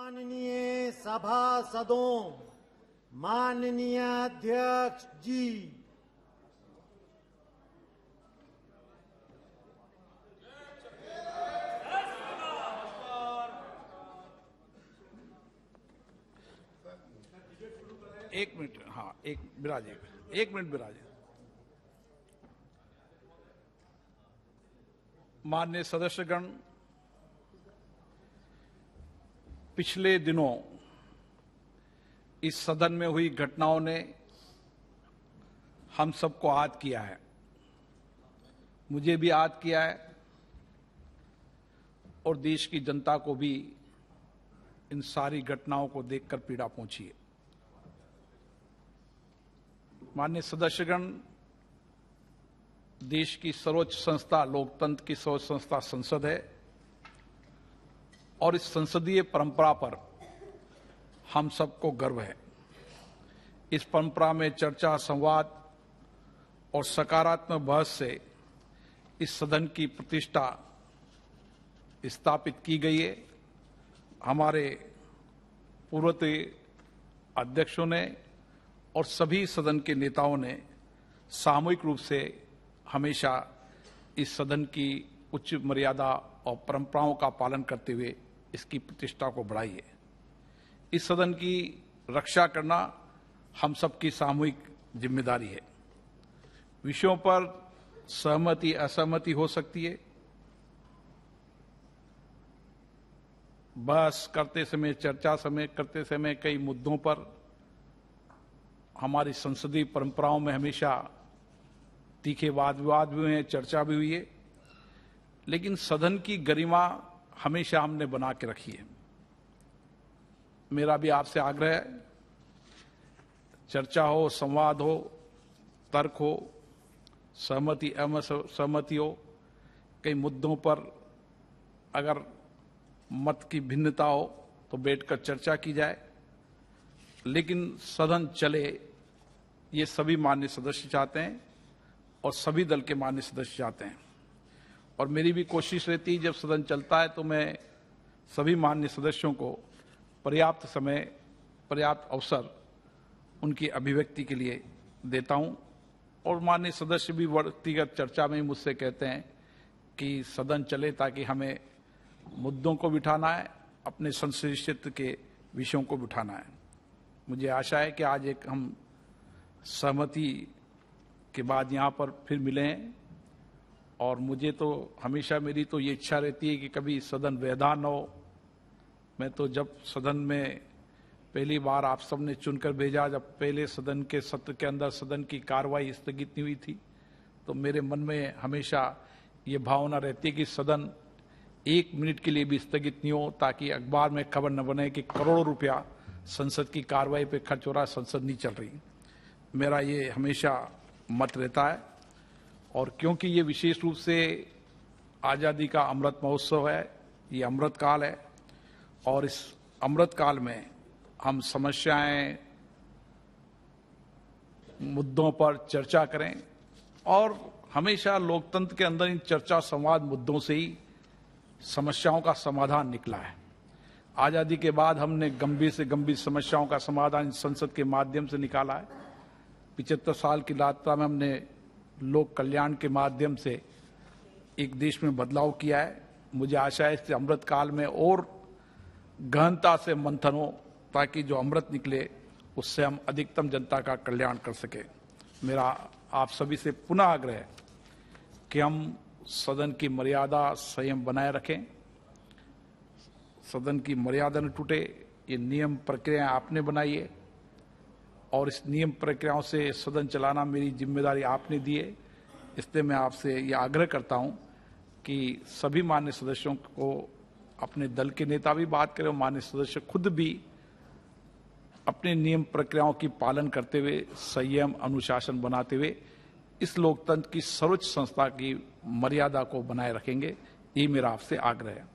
माननीय सभासदों, माननीय अध्यक्ष जी, एक मिनट, हाँ, एक विराजे, एक मिनट विराजे। माननीय सदस्यगण, पिछले दिनों इस सदन में हुई घटनाओं ने हम सबको आहत किया है, मुझे भी आहत किया है और देश की जनता को भी इन सारी घटनाओं को देखकर पीड़ा पहुंची है। माननीय सदस्यगण, देश की सर्वोच्च संस्था, लोकतंत्र की सर्वोच्च संस्था संसद है और इस संसदीय परंपरा पर हम सबको गर्व है। इस परंपरा में चर्चा, संवाद और सकारात्मक बहस से इस सदन की प्रतिष्ठा स्थापित की गई है। हमारे पूर्ववर्ती अध्यक्षों ने और सभी सदन के नेताओं ने सामूहिक रूप से हमेशा इस सदन की उच्च मर्यादा और परंपराओं का पालन करते हुए इसकी प्रतिष्ठा को बढ़ाई है। इस सदन की रक्षा करना हम सबकी सामूहिक जिम्मेदारी है। विषयों पर सहमति असहमति हो सकती है, बहस करते समय, चर्चा समय करते समय कई मुद्दों पर हमारी संसदीय परंपराओं में हमेशा तीखे वाद विवाद भी हुए हैं, चर्चा भी हुई है, लेकिन सदन की गरिमा हमेशा हमने बना के रखी है। मेरा भी आपसे आग्रह है, चर्चा हो, संवाद हो, तर्क हो, सहमति असहमति हो, कई मुद्दों पर अगर मत की भिन्नता हो तो बैठकर चर्चा की जाए, लेकिन सदन चले ये सभी माननीय सदस्य चाहते हैं और सभी दल के माननीय सदस्य चाहते हैं। और मेरी भी कोशिश रहती है जब सदन चलता है तो मैं सभी माननीय सदस्यों को पर्याप्त समय, पर्याप्त अवसर उनकी अभिव्यक्ति के लिए देता हूं। और माननीय सदस्य भी व्यक्तिगत चर्चा में मुझसे कहते हैं कि सदन चले ताकि हमें मुद्दों को बिठाना है, अपने संसदीय क्षेत्र के विषयों को बिठाना है। मुझे आशा है कि आज एक हम सहमति के बाद यहाँ पर फिर मिले हैं और मुझे तो हमेशा मेरी तो ये इच्छा रहती है कि कभी सदन व्यवधा न हो। मैं तो जब सदन में पहली बार आप सबने चुनकर भेजा, जब पहले सदन के सत्र के अंदर सदन की कार्रवाई स्थगित नहीं हुई थी, तो मेरे मन में हमेशा ये भावना रहती है कि सदन एक मिनट के लिए भी स्थगित नहीं हो, ताकि अखबार में खबर न बने कि करोड़ों रुपया संसद की कार्रवाई पे खर्च हो रहा है, संसद नहीं चल रही। मेरा ये हमेशा मत रहता है। और क्योंकि ये विशेष रूप से आज़ादी का अमृत महोत्सव है, ये अमृत काल है और इस अमृत काल में हम समस्याएं, मुद्दों पर चर्चा करें और हमेशा लोकतंत्र के अंदर इन चर्चा संवाद मुद्दों से ही समस्याओं का समाधान निकला है। आजादी के बाद हमने गंभीर से गंभीर समस्याओं का समाधान संसद के माध्यम से निकाला है। 75 साल की यात्रा में हमने लोक कल्याण के माध्यम से एक देश में बदलाव किया है। मुझे आशा है इस अमृत काल में और गहनता से मंथन हो, ताकि जो अमृत निकले उससे हम अधिकतम जनता का कल्याण कर सके। मेरा आप सभी से पुनः आग्रह है कि हम सदन की मर्यादा, संयम बनाए रखें, सदन की मर्यादा न टूटे। ये नियम प्रक्रिया आपने बनाई है और इस नियम प्रक्रियाओं से सदन चलाना मेरी जिम्मेदारी आपने दी है। इसलिए मैं आपसे ये आग्रह करता हूं कि सभी मान्य सदस्यों को, अपने दल के नेता भी बात करें और मान्य सदस्य खुद भी अपने नियम प्रक्रियाओं की पालन करते हुए, संयम, अनुशासन बनाते हुए इस लोकतंत्र की सर्वोच्च संस्था की मर्यादा को बनाए रखेंगे। ये मेरा आपसे आग्रह है।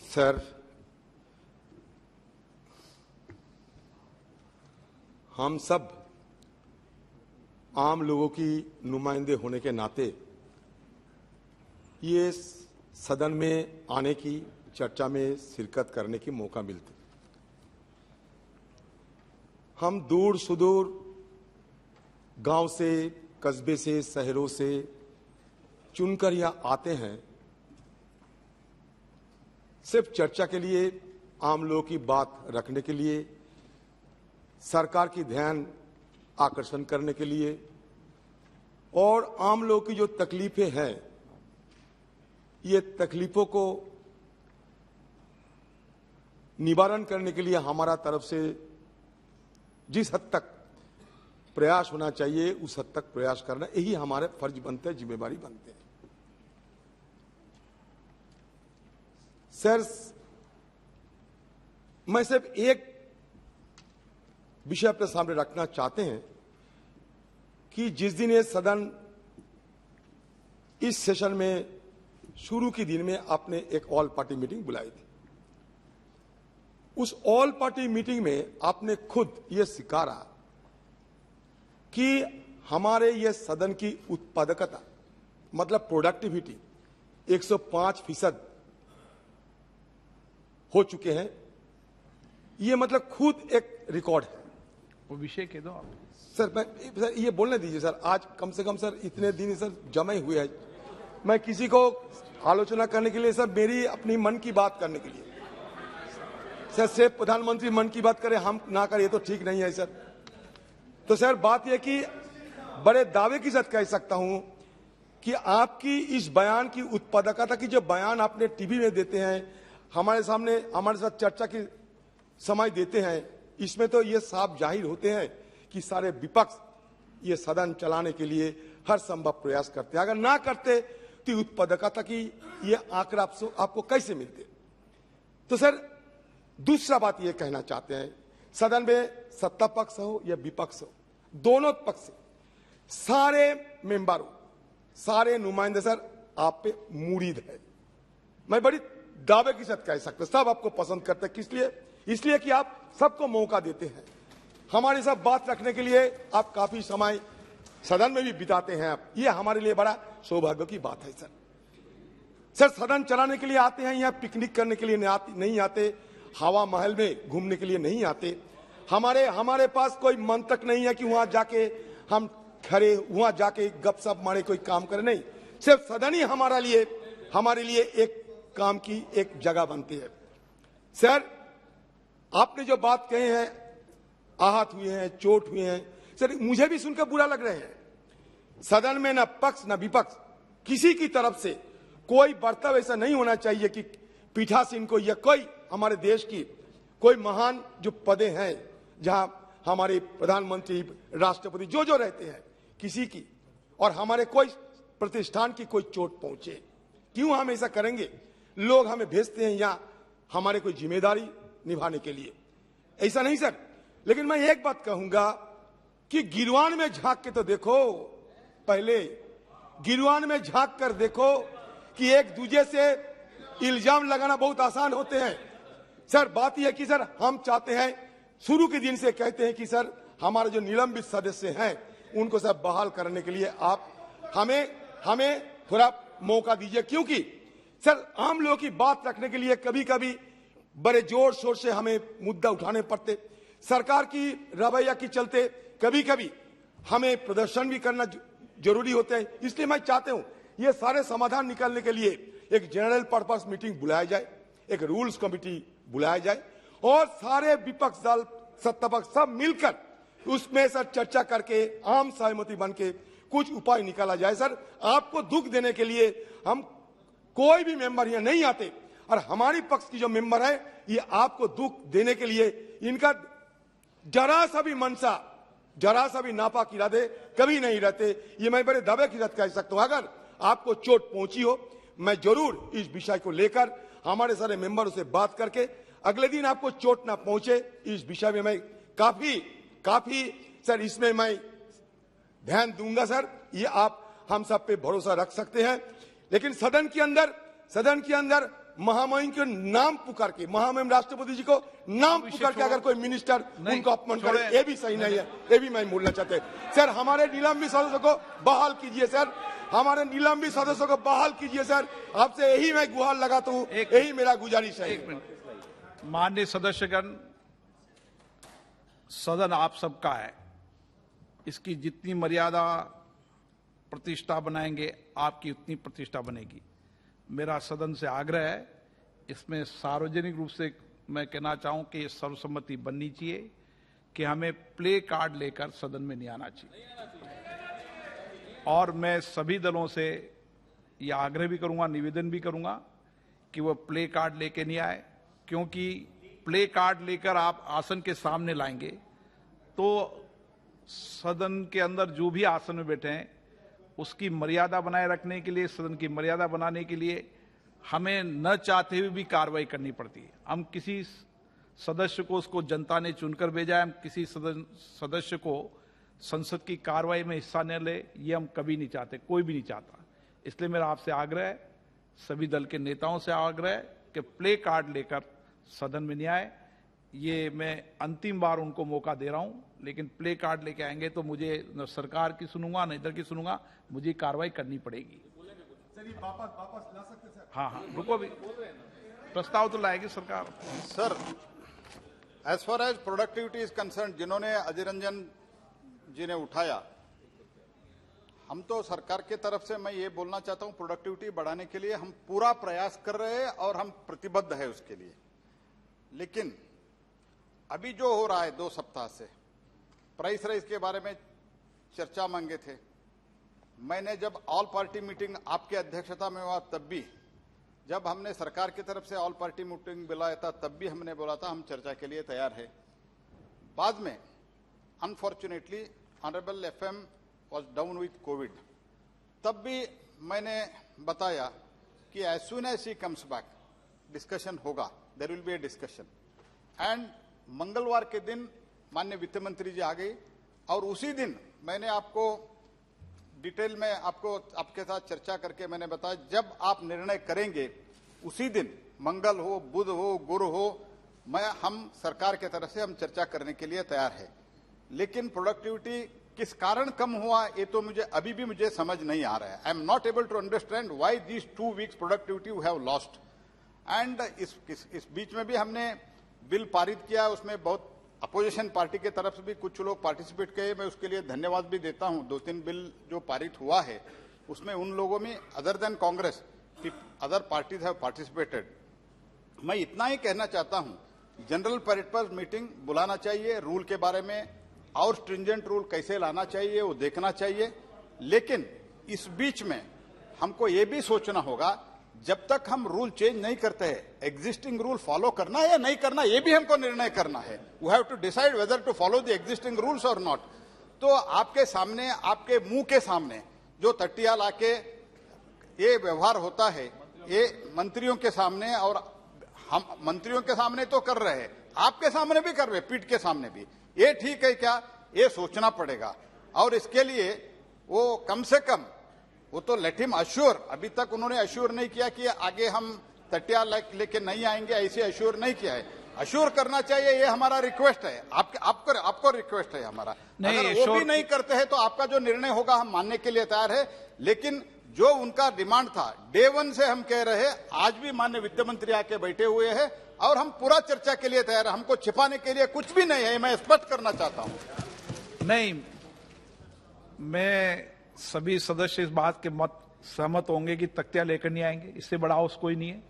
सर, हम सब आम लोगों की नुमाइंदे होने के नाते ये सदन में आने की, चर्चा में शिरकत करने की मौका मिलती। हम दूर सुदूर गांव से, कस्बे से, शहरों से चुनकर यहां आते हैं सिर्फ चर्चा के लिए, आम लोगों की बात रखने के लिए, सरकार की ध्यान आकर्षण करने के लिए, और आम लोगों की जो तकलीफें हैं, ये तकलीफों को निवारण करने के लिए हमारा तरफ से जिस हद तक प्रयास होना चाहिए उस हद तक प्रयास करना, यही हमारे फर्ज बनते हैं, जिम्मेवारी बनते हैं। सर, मैं सिर्फ एक विषय अपने सामने रखना चाहते हैं कि जिस दिन ये सदन इस सेशन में शुरू के दिन में आपने एक ऑल पार्टी मीटिंग बुलाई थी। उस ऑल पार्टी मीटिंग में आपने खुद ये स्वीकारा कि हमारे ये सदन की उत्पादकता, मतलब प्रोडक्टिविटी 105% हो चुके हैं। ये मतलब खुद एक रिकॉर्ड है। वो विषय कह दो आप। सर ये बोलने दीजिए सर, आज कम से कम सर इतने दिन सर जमे हुए हैं। मैं किसी को आलोचना करने के लिए सर, मेरी अपनी मन की बात करने के लिए सर, सिर्फ प्रधानमंत्री मन की बात करें, हम ना करें, ये तो ठीक नहीं है सर। तो सर बात यह कि बड़े दावे के साथ कह सकता हूं कि आपकी इस बयान की उत्पादकता की, जो बयान आपने टीवी में देते हैं, हमारे सामने हमारे साथ चर्चा की समय देते हैं, इसमें तो ये साफ जाहिर होते हैं कि सारे विपक्ष ये सदन चलाने के लिए हर संभव प्रयास करते हैं। अगर ना करते तो उत्पादकता की ये आंकड़ा आपको कैसे मिलते? तो सर दूसरा बात ये कहना चाहते हैं, सदन में सत्ता पक्ष हो या विपक्ष हो, दोनों पक्ष से सारे मेंबरों, सारे नुमाइंदे सर आप पे मुरीद है। मैं बड़ी दावे के साथ कह सकता, सब आपको पसंद करते हैं। किस लिए? इसलिए कि आप सबको मौका देते हैं। हमारे साथ बात रखने के लिए आप काफी समय सदन में भी बिताते हैं आप, ये हमारे लिए बड़ा सौभाग्य की बात है सर। सर सदन चलाने के लिए आते हैं, यहाँ पिकनिक करने के लिए नहीं आते, हवा महल में घूमने के लिए नहीं आते। हमारे पास कोई मंतक नहीं है कि वहां जाके हम खड़े, वहां जाके गपशप मारे, कोई काम करे, नहीं। सिर्फ सदन ही हमारे लिए एक काम की एक जगह बनती है। सर आपने जो बात कहे हैं, आहत हुए हैं, चोट हुए हैं, सर मुझे भी सुनकर बुरा लग रहे हैं। सदन में न पक्ष न विपक्ष किसी की तरफ से कोई बर्ताव ऐसा नहीं होना चाहिए कि पीठासीन को या कोई हमारे देश की कोई महान जो पदे हैं, जहां हमारे प्रधानमंत्री, राष्ट्रपति जो रहते हैं, किसी की और हमारे कोई प्रतिष्ठान की कोई चोट पहुंचे। क्यों हम ऐसा करेंगे? लोग हमें भेजते हैं यहाँ हमारे कोई जिम्मेदारी निभाने के लिए, ऐसा नहीं सर। लेकिन मैं एक बात कहूंगा कि गिरवान में झांक के तो देखो, पहले गिरवान में झांक कर देखो कि एक दूसरे से इल्जाम लगाना बहुत आसान होते हैं। सर बात यह है कि सर हम चाहते हैं, शुरू के दिन से कहते हैं कि सर हमारे जो निलंबित सदस्य हैं उनको सब बहाल करने के लिए आप हमें थोड़ा मौका दीजिए, क्योंकि सर आम लोगों की बात रखने के लिए कभी कभी बड़े जोर शोर से हमें मुद्दा उठाने पड़ते। सरकार की रवैया के चलते कभी कभी हमें प्रदर्शन भी करना जरूरी होता है। इसलिए मैं चाहता हूं ये सारे समाधान निकालने के लिए एक जनरल पर्पस मीटिंग बुलाया जाए, एक रूल्स कमेटी बुलाया जाए और सारे विपक्ष दल, सत्ता पक्ष सब मिलकर उसमें सर चर्चा करके आम सहमति बन के कुछ उपाय निकाला जाए। सर आपको दुख देने के लिए हम कोई भी मेंबर यहाँ नहीं आते, और हमारी पक्ष की जो मेंबर है ये आपको दुख देने के लिए, इनका जरा सा भी मनसा, जरा सा भी नापाक इरादे कभी नहीं रहते। ये मैं बड़े दावे के साथ कह सकता हूं। अगर आपको चोट पहुंची हो, मैं जरूर इस विषय को लेकर हमारे सारे मेंबरों से बात करके अगले दिन आपको चोट ना पहुंचे, इस विषय में मैं काफी सर इसमें मैं ध्यान दूंगा सर। ये आप हम सब पे भरोसा रख सकते हैं। लेकिन सदन के अंदर महामहिम के नाम पुकार के, महामहिम राष्ट्रपति जी को नाम पुकार के अगर कोई मिनिस्टर उनको अपमान करे, ये भी सही नहीं है। ये भी मैं बोलना चाहते हैं। सर, हमारे निलंबित सदस्यों को बहाल कीजिए सर, हमारे निलंबित सदस्यों को बहाल कीजिए सर। आपसे यही मैं गुहार लगाता हूँ, यही मेरा गुजारिश है। माननीय सदस्यगण, सदन आप सबका है, इसकी जितनी मर्यादा प्रतिष्ठा बनाएंगे आपकी उतनी प्रतिष्ठा बनेगी। मेरा सदन से आग्रह है, इसमें सार्वजनिक रूप से मैं कहना चाहूं कि सर्वसम्मति बननी चाहिए कि हमें प्ले कार्ड लेकर सदन में नहीं आना चाहिए। और मैं सभी दलों से यह आग्रह भी करूंगा, निवेदन भी करूंगा कि वह प्ले कार्ड लेके नहीं आए, क्योंकि प्ले कार्ड लेकर आप आसन के सामने लाएंगे तो सदन के अंदर जो भी आसन में बैठे हैं उसकी मर्यादा बनाए रखने के लिए, सदन की मर्यादा बनाने के लिए हमें न चाहते हुए भी कार्रवाई करनी पड़ती है। हम किसी सदस्य को, उसको जनता ने चुनकर भेजा है, हम किसी सदस्य को संसद की कार्रवाई में हिस्सा न ले, ये हम कभी नहीं चाहते, कोई भी नहीं चाहता। इसलिए मेरा आपसे आग्रह है, सभी दल के नेताओं से आग्रह है कि प्ले कार्ड लेकर सदन में नहीं आए। ये मैं अंतिम बार उनको मौका दे रहा हूं, लेकिन प्ले कार्ड लेके आएंगे तो मुझे न सरकार की सुनूंगा न इधर की सुनूंगा, मुझे कार्रवाई करनी पड़ेगी। वापस ला सकते सर? हाँ, रुको भी, प्रस्ताव तो लाएगी सरकार। Sir, as far as productivity is concern, जिन्होंने अजय रंजन जी ने उठाया, हम तो सरकार के तरफ से मैं ये बोलना चाहता हूं, प्रोडक्टिविटी बढ़ाने के लिए हम पूरा प्रयास कर रहे हैं और हम प्रतिबद्ध है उसके लिए। लेकिन अभी जो हो रहा है 2 सप्ताह से, प्राइस राइज के बारे में चर्चा मांगे थे। मैंने जब ऑल पार्टी मीटिंग आपके अध्यक्षता में हुआ तब भी, जब हमने सरकार की तरफ से ऑल पार्टी मीटिंग बुलाया था तब भी हमने बोला था हम चर्चा के लिए तैयार है। बाद में unfortunately honourable FM was down with COVID. तब भी मैंने बताया कि as soon as he comes back, discussion होगा, there will be a discussion. And मंगलवार के दिन माननीय वित्त मंत्री जी आ गई और उसी दिन मैंने आपको डिटेल में आपके साथ चर्चा करके मैंने बताया, जब आप निर्णय करेंगे उसी दिन, मंगल हो, बुध हो, गुरु हो, हम सरकार के तरफ से हम चर्चा करने के लिए तैयार है। लेकिन प्रोडक्टिविटी किस कारण कम हुआ ये तो अभी भी मुझे समझ नहीं आ रहा है। I am not able to understand why these 2 weeks productivity we have lost. And इस बीच में भी हमने बिल पारित किया, उसमें बहुत अपोजिशन पार्टी के तरफ से भी कुछ लोग पार्टिसिपेट किए, मैं उसके लिए धन्यवाद भी देता हूं। 2-3 बिल जो पारित हुआ है उसमें उन लोगों में other than Congress other parties have participated. मैं इतना ही कहना चाहता हूं, जनरल पर्पज मीटिंग बुलाना चाहिए, रूल के बारे में और स्ट्रिंजेंट रूल कैसे लाना चाहिए वो देखना चाहिए। लेकिन इस बीच में हमको ये भी सोचना होगा, जब तक हम रूल चेंज नहीं करते हैं, एग्जिस्टिंग रूल फॉलो करना है या नहीं करना, ये भी हमको निर्णय करना है। We have to decide whether to follow the existing rules और नॉट। तो आपके सामने, आपके मुंह के सामने जो तट्टिया लाके ये व्यवहार होता है, ये मंत्रियों के सामने, और हम मंत्रियों के सामने तो कर रहे हैं, आपके सामने भी कर रहे हैं, पीठ के सामने भी, ये ठीक है क्या, ये सोचना पड़ेगा। और इसके लिए वो कम से कम वो तो लेट हिम अश्योर, अभी तक उन्होंने अश्योर नहीं किया कि आगे हम तटिया लेके नहीं आएंगे, ऐसे अश्योर नहीं किया है। अश्योर करना चाहिए, ये हमारा रिक्वेस्ट है, आपको रिक्वेस्ट है हमारा। अगर वो भी नहीं करते हैं तो आपका जो निर्णय होगा हम मानने के लिए तैयार है। लेकिन जो उनका डिमांड था डे 1 से हम कह रहे हैं, आज भी माननीय वित्त मंत्री आके बैठे हुए हैं और हम पूरा चर्चा के लिए तैयार है, हमको छिपाने के लिए कुछ भी नहीं है, मैं स्पष्ट करना चाहता हूं। नहीं, मैं सभी सदस्य इस बात के मत सहमत होंगे कि तख्तियां लेकर नहीं आएंगे, इससे बड़ा हाउस कोई नहीं है।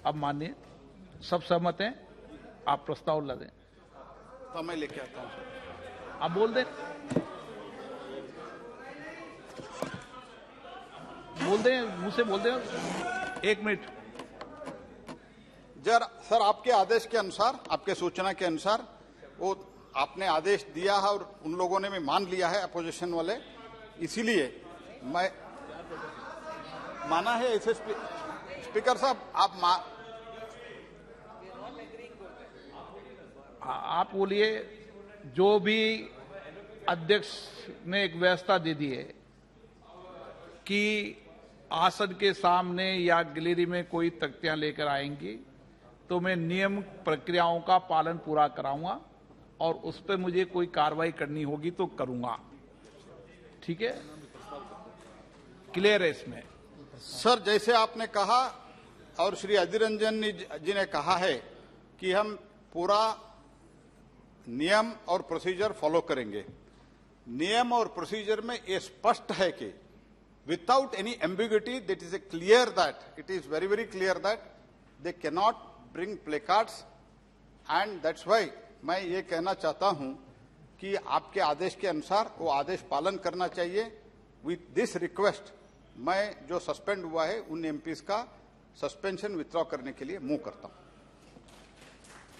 अब मानिए सब सहमत हैं, आप प्रस्ताव ला दें तो मैं लेके आता हूं। आप बोल दें, मुंह से बोल दें। 1 मिनट सर, आपके आदेश के अनुसार, आपके सूचना के अनुसार वो आपने आदेश दिया है और उन लोगों ने भी मान लिया है, अपोजिशन वाले, इसीलिए मैं माना है। ऐसे स्पीकर साहब आप बोलिए। जो भी अध्यक्ष ने एक व्यवस्था दे दी है कि आसन के सामने या गैलरी में कोई तख्तियां लेकर आएंगी तो मैं नियम प्रक्रियाओं का पालन पूरा कराऊंगा और उस पर मुझे कोई कार्रवाई करनी होगी तो करूंगा। ठीक है, क्लियर है इसमें? सर, जैसे आपने कहा और श्री अधीर रंजन जी ने कहा है कि हम पूरा नियम और प्रोसीजर फॉलो करेंगे। नियम और प्रोसीजर में ये स्पष्ट है कि without any ambiguity that is clear that it is very very clear that they can not bring placards and that's why मैं ये कहना चाहता हूं कि आपके आदेश के अनुसार वो आदेश पालन करना चाहिए। विथ दिस रिक्वेस्ट मैं जो सस्पेंड हुआ है उन एमपीज का सस्पेंशन विथड्रॉ करने के लिए मूव करता हूं।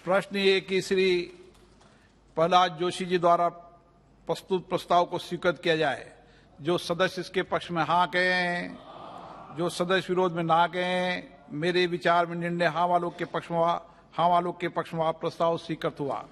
प्रश्न ये कि श्री प्रहलाद जोशी जी द्वारा प्रस्तुत प्रस्ताव को स्वीकृत किया जाए। जो सदस्य इसके पक्ष में हाँ कहें, जो सदस्य विरोध में ना कहें। मेरे विचार में निर्णय हाँ वालों के पक्ष में प्रस्ताव स्वीकृत हुआ।